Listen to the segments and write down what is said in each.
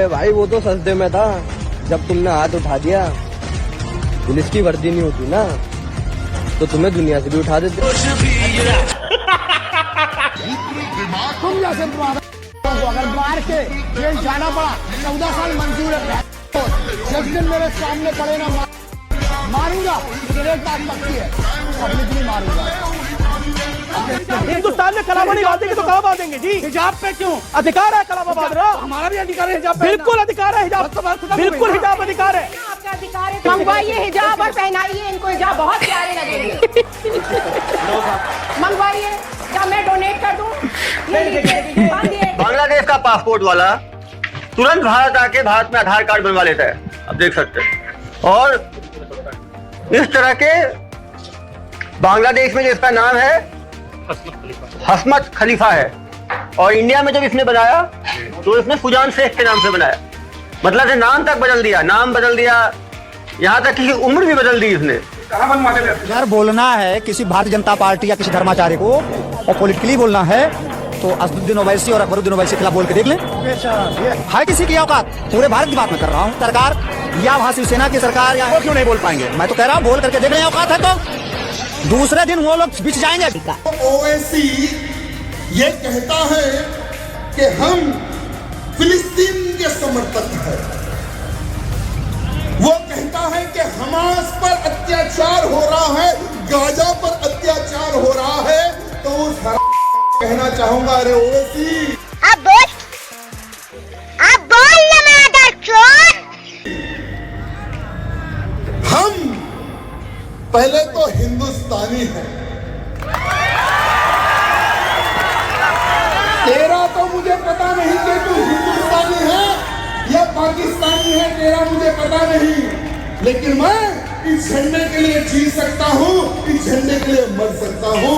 भाई वो तो सस्ते में था, जब तुमने हाथ उठा दिया। पुलिस की वर्दी नहीं होती ना तो तुम्हें दुनिया से भी उठा देते। तुम जैसे अगर मार के जेल जाना पड़ा 14 साल मंजूर है। जिस दिन मेरे सामने पड़े ना मारूंगा, एक बात पक्की है, पब्लिक नहीं मारूंगा। हिंदुस्तान में कलामा नहीं बांधेंगे तो कहाँ बांधेंगे जी? हिजाब पे क्यों? अधिकार है कलामा बांधना, हमारा भी अधिकार है हिजाब। बिल्कुल अधिकार है हिजाब, बिल्कुल हिजाब अधिकार है। आपका अधिकार है, मंगवाइए हिजाब और पहनाइए इनको हिजाब, बहुत प्यारे लगेंगे। मंगवाइए या मैं डोनेट कर दूं? बांग्लादेश का पासपोर्ट वाला तुरंत भारत आके भारत में आधार कार्ड बनवा लेता है, अब देख सकते हैं। और इस तरह के बांग्लादेश में जिसका नाम है हसमत खलीफा है, और इंडिया में जब इसने बनाया तो इसने सुजान शेख के नाम से बनाया, मतलब से नाम तक बदल दिया, नाम बदल दिया, यहाँ तक कि उम्र भी बदल दी इसने। अगर बोलना है किसी भारतीय जनता पार्टी या किसी धर्माचार्य को और पॉलिटिकली बोलना है तो असदुद्दीन ओवैसी और अकबरुद्दीन ओवैसी के खिलाफ बोल के देख लें। है किसी की औकात? पूरे भारत की बात मैं कर रहा हूँ। सरकार या वहाँ शिवसेना की सरकार या वो क्यों नहीं बोल पाएंगे? मैं तो कह रहा हूँ बोल करके देख लें, औकात है तो दूसरे दिन वो लोग बिछ जाएंगे। ओवैसी ये कहता है कि हम फिलिस्तीन के समर्थक हैं, वो कहता है कि हमास पर अत्याचार हो रहा है, गाजा पर अत्याचार हो रहा है, तो उस कहना चाहूंगा, अरे ओवैसी अब बोल ना मादर चोद। हम पहले तो हिंदुस्तानी हैं, तेरा तो मुझे पता नहीं कि तू हिंदुस्तानी है या पाकिस्तानी है, तेरा मुझे पता नहीं, लेकिन मैं इस झंडे के लिए जी सकता हूँ, इस झंडे के लिए मर सकता हूँ।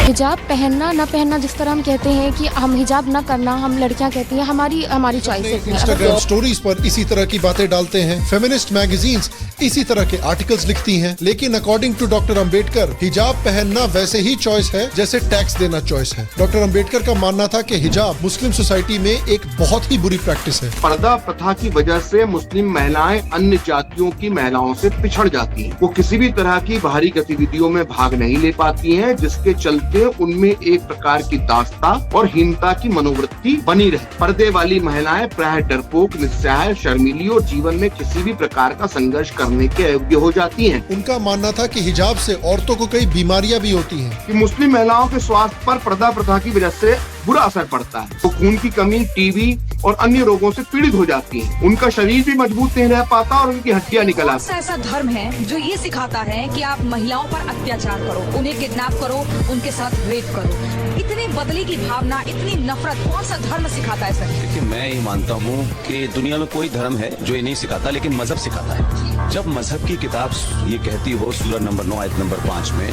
हिजाब पहनना ना पहनना, जिस तरह हम कहते हैं कि हम हिजाब ना करना, हम लड़कियां कहती हैं, हमारी चॉइस है। इंस्टाग्राम स्टोरीज पर इसी तरह की बातें डालते हैं, फेमिनिस्ट मैगजीन्स इसी तरह के आर्टिकल्स लिखती हैं, लेकिन अकॉर्डिंग टू डॉक्टर अंबेडकर हिजाब पहनना वैसे ही चॉइस है जैसे टैक्स देना चॉइस है। डॉक्टर अंबेडकर का मानना था कि हिजाब मुस्लिम सोसाइटी में एक बहुत ही बुरी प्रैक्टिस है। पर्दा प्रथा की वजह से मुस्लिम महिलाएं अन्य जातियों की महिलाओं से पिछड़ जाती हैं। वो किसी भी तरह की बाहरी गतिविधियों में भाग नहीं ले पाती हैं, जिसके चलते उनमें एक प्रकार की दास्ता और हीनता की मनोवृत्ति बनी रहे। पर्दे वाली महिलाएं प्रायः डरपोक, निस्सहाय, शर्मीली और जीवन में किसी भी प्रकार का संघर्ष करने के अयोग्य हो जाती हैं। उनका मानना था कि हिजाब से औरतों को कई बीमारियां भी होती हैं। कि मुस्लिम महिलाओं के स्वास्थ्य पर पर्दा प्रथा की वजह से बुरा असर पड़ता है। तो खून की कमी, टीबी और अन्य रोगों से पीड़ित हो जाती हैं। उनका शरीर भी मजबूत नहीं रह पाता और उनकी हड्डियां निकल आती हैं। ऐसा धर्म है जो ये सिखाता है कि आप महिलाओं पर अत्याचार करो, उन्हें किडनैप करो, उनके साथ रेप करो। इतनी बदले की भावना, इतनी नफरत कौन सा धर्म सिखाता है सर? देखिए, मैं ये मानता हूँ कि दुनिया में कोई धर्म है जो ये नहीं सिखाता, लेकिन मजहब सिखाता है। जब मजहब की किताब ये कहती हो सूरह नंबर 9 आयत नंबर 5 में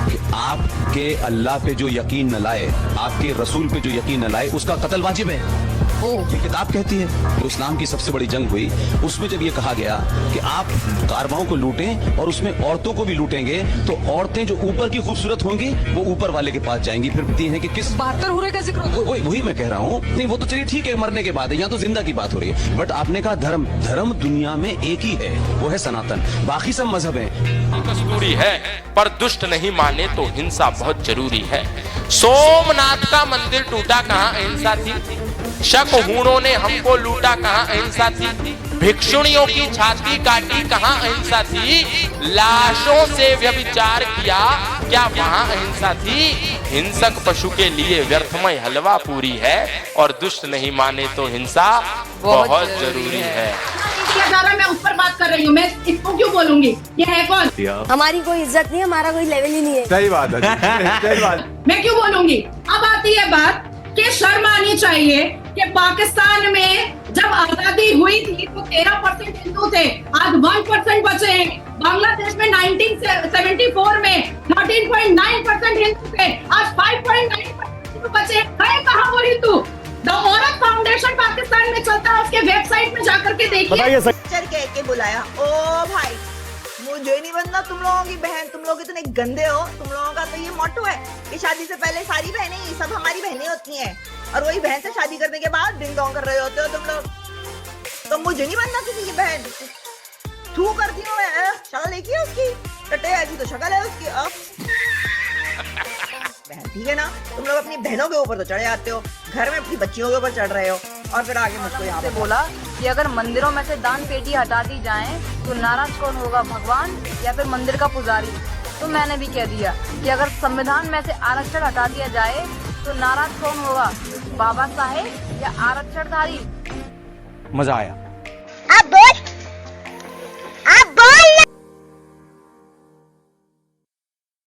कि आपके अल्लाह पे जो यकीन न लाए, आपके रसूल पे जो यकीन न लाए, उसका कत्ल वाजिब है। ये किताब कहती है। तो इस्लाम की सबसे बड़ी जंग हुई, उसमें जब ये कहा गया कि आप कारवाओं को लूटें और उसमें औरतों को भी लूटेंगे, तो औरतें जो ऊपर की खूबसूरत होंगी वो ऊपर वाले के पास जाएंगी। फिर कहती हैं कि किस 72 हुर्रे का जिक्र, वही मैं कह रहा हूँ। नहीं, वो तो चलिए ठीक है, मरने के बाद है, यहाँ तो जिंदा की बात हो रही है। बट आपने कहा धर्म दुनिया में एक ही है, वो है सनातन, बाकी सब मजहब है। कस्तूरी है, पर दुष्ट नहीं माने तो हिंसा बहुत जरूरी है। सोमनाथ का मंदिर टूटा, कहाँ अहिंसा थी? शक हूणों ने हमको लूटा, कहाँ अहिंसा थी? भिक्षुणियों की छाती काटी, कहाँ अहिंसा थी? लाशों से व्यभिचार किया, क्या वहाँ अहिंसा थी? हिंसक पशु के लिए व्यर्थमय हलवा पूरी है, और दुष्ट नहीं माने तो हिंसा बहुत जरूरी है। मैं उस पर बात कर रही हूँ, मैं इसको क्यों बोलूंगी? ये है कौन? हमारी कोई इज्जत नहीं, हमारा कोई लेवल ही नहीं है। सही बात है, सही बात। मैं क्यों बोलूंगी? अब आती है बात कि शर्म आनी चाहिए कि पाकिस्तान में जब आजादी हुई थी तो 13% हिंदू थे, आज 1% बचे हैं। बांग्लादेश में 1974 में 13.9% हिंदू थे, आज 5.9% बचे। गए कहाँ वो हिंदू? द औरत फाउंडेशन पाकिस्तान में चलता है, उसके वेबसाइट में जाकर के देखिए। कह के बुलाया, ओ भाई मुझे नहीं बनना तुम लोगों की बहन, तुम लोग इतने गंदे हो। तुम लोगों का तो ये मोटो है कि शादी से पहले सारी बहनें, ये सब हमारी होती हैं, और वही बहन से शादी करने के बाद डिंग डोंग कर रहे होते हो तुम लोग। तो मुझे नहीं बनना किसी की बहन। थू करती हूँ मैं, शक्ल देखी है उसकी, टट्टे ऐसी तो शक्ल है उसकी। बहन ठीक है ना, तुम लोग अपनी बहनों के ऊपर तो चढ़े आते हो, घर में अपनी बच्चियों के ऊपर चढ़ रहे हो, और फिर आगे मुझको यहाँ पे बोला कि अगर मंदिरों में से दान पेटी हटा दी जाए तो नाराज कौन होगा, भगवान या फिर मंदिर का पुजारी। तो मैंने भी कह दिया कि अगर संविधान में से आरक्षण हटा दिया जाए तो नाराज कौन होगा, बाबा साहेब या आरक्षणधारी। मजा आया।